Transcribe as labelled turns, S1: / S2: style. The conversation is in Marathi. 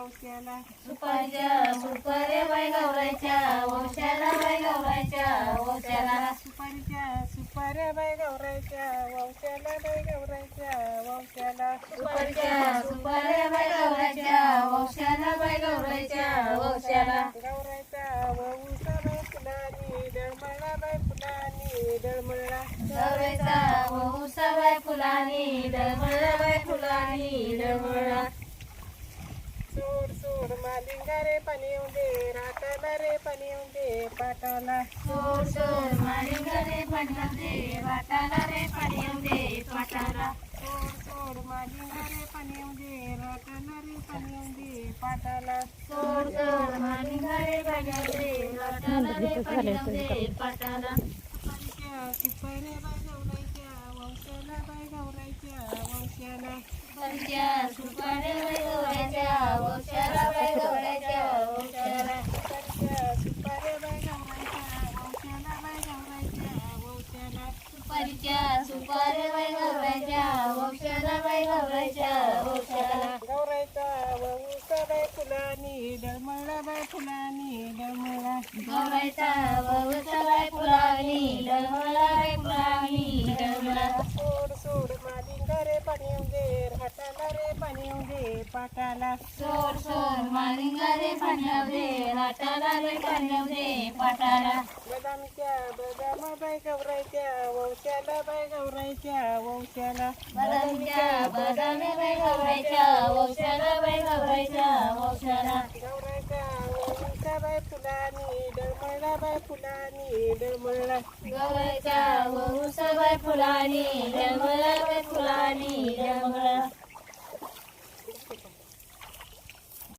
S1: वंशाला
S2: सुपारीच्या सुपाऱ्या बाय गौरायच्या वंशाला बाय गौरायच्या वंशाला
S1: सुपारीच्या सुपाऱ्या बाय गौरायच्या वंशाला बाय गौरायच्या वंशाला
S2: सुपारीच्या सुपाऱ्या बाय गौरायच्या वंशाला बाय गौरायच्या वंशाला
S1: गौरायचा वंशा बाय फुलानी डळमळा बाय फुलानी डळमळा
S2: गौरायचा वंशा बाय फुलानी डळमळा बाय फुलानी डळमळा
S1: सोड सोड मालिंगा रे पाणी येऊन दे राटाला रे पाणी येऊन दे पाटाला
S2: सोड सोड मालिंगा रे पाणी येऊन दे वाटाला रे पाणी येऊन दे पाटाला
S1: सोड सोड मालिंगा रे पाणी येऊन दे राटाला रे पाणी येऊन दे पाटाला
S2: सोड सोड मालिंगा रे पाणी येऊन दे वाटाला रे पाणी येऊन दे पाटाला
S1: सुपारीच्या सुपाऱ्या बाय गौरायच्या वंशाला बाय गौरायच्या वंशाला
S2: सुपारीच्या सुपाऱ्या बाय गौरायच्या वंशाला बाय गौरायच्या वंशाला
S1: सुपारीच्या सुपाऱ्या बाय गौरायच्या वंशाला बाय गौरायच्या वंशाला
S2: सुपारीच्या सुपाऱ्या बाय गौरायच्या वंशाला बाय गौरायच्या वंशाला
S1: गौरायचा वंशा बाय फुलानी डळमळा बाय फुलानी डळमळा
S2: गौरायचा वंशा बाय फुलानी डळमळा बाय फुलानी डळमळा
S1: सोड सोड मालिंगा रे पाणी येऊन दे राटाला रे पाणी येऊन दे पाटाला
S2: सोड सोड मालिंगा रे पाणी येऊन दे वाटाला रे पाणी येऊन दे पाटाला
S1: बदामच्या बदामा बाय गौरायच्या वंशाला बाय गौरायच्या वंशाला
S2: बदामीच्या बदामी बाय गौरायच्या वंशाला बाय गौरायच्या वंशाला
S1: गौरायचा वंशा बाय फुलानी डळमळा बाय फुलानी डळमळा
S2: गौरायच्या वंशा बाय फुलानी डळमळा बाय फुलानी डळमळा